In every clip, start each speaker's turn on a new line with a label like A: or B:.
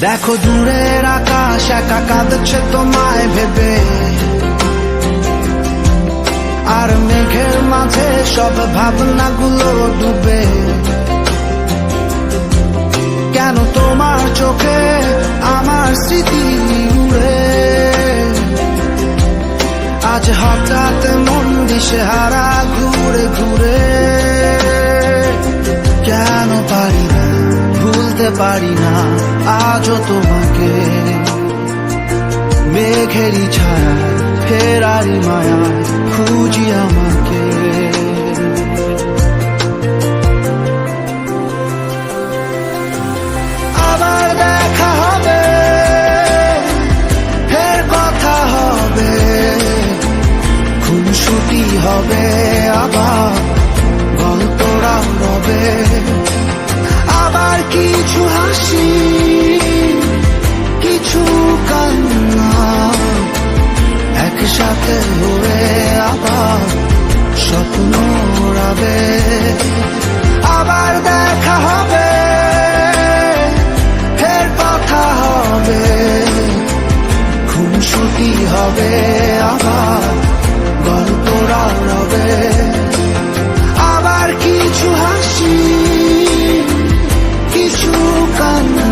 A: দেখো দূরের আকাশ একা কাঁদছে তোমায় ভেবে, আর মেঘের মাঝে সব ভাবনাগুলো ডুবে। কেন তোমার চোখে আমার স্মৃতি উড়ে, আজ হঠাৎ মন দিশেহারা ঘুরে ঘুরে। কেন পারি না ভুলতে পারি না আজও তোমাকে, মেঘেরই ছায়া ফেরারি মায়া খুঁজি আমাকে। আবার দেখা হবে, ফের কথা হবে, খুনসুটি হবে, আবার গল্পরা রবে। আবার কিছু হাসি কিছু কান্না একসাথে হয়ে আবার স্বপ্ন উড়াবে। আবার দেখা হবে, ফের কথা হবে, খুনসুটি হবে, আবার গল্পরা রবে। আবার কিছু হাসি কিছু কান্না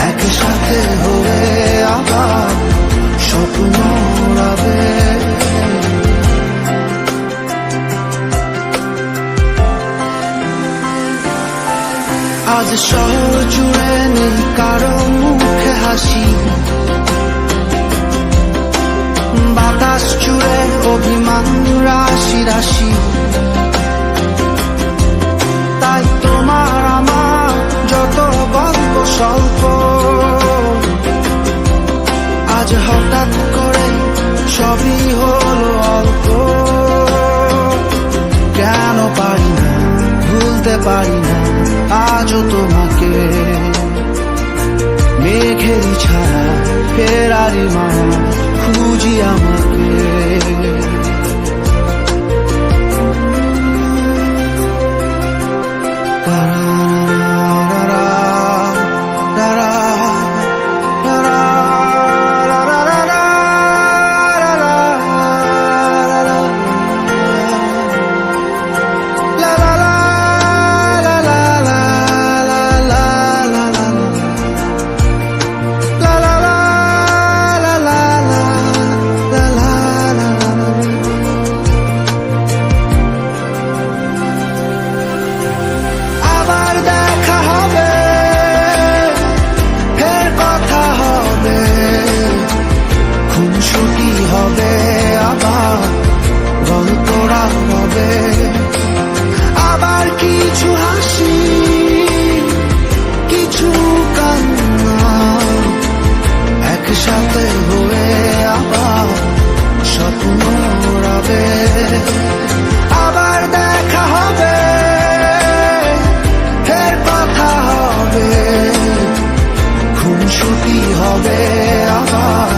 A: একসাথে হয়ে আবার স্বপ্ন উড়াবে। আজ শহর জুড়ে নেই কারো মুখে হাসি, বাতাস জুড়ে অভিমান রাশি রাশি। তাই তোমার আমার যত গল্প স্বল্প, আজ হঠাৎ করে সবই হলো অল্প। কেন পারি না ভুলতে পারি না আজও তোমাকে, মেঘেরই ছায়া ফেরারি মায়া খুঁজি আমাকে। খুনসুটি হবে, আবার গল্পরা হবে। আবার কিছু হাসি কিছু কান্না একসাথে হয়ে আবার স্বপ্ন উড়াবে। আবার দেখা হবে, ফের কথা হবে, খুনসুটি হবে, আবার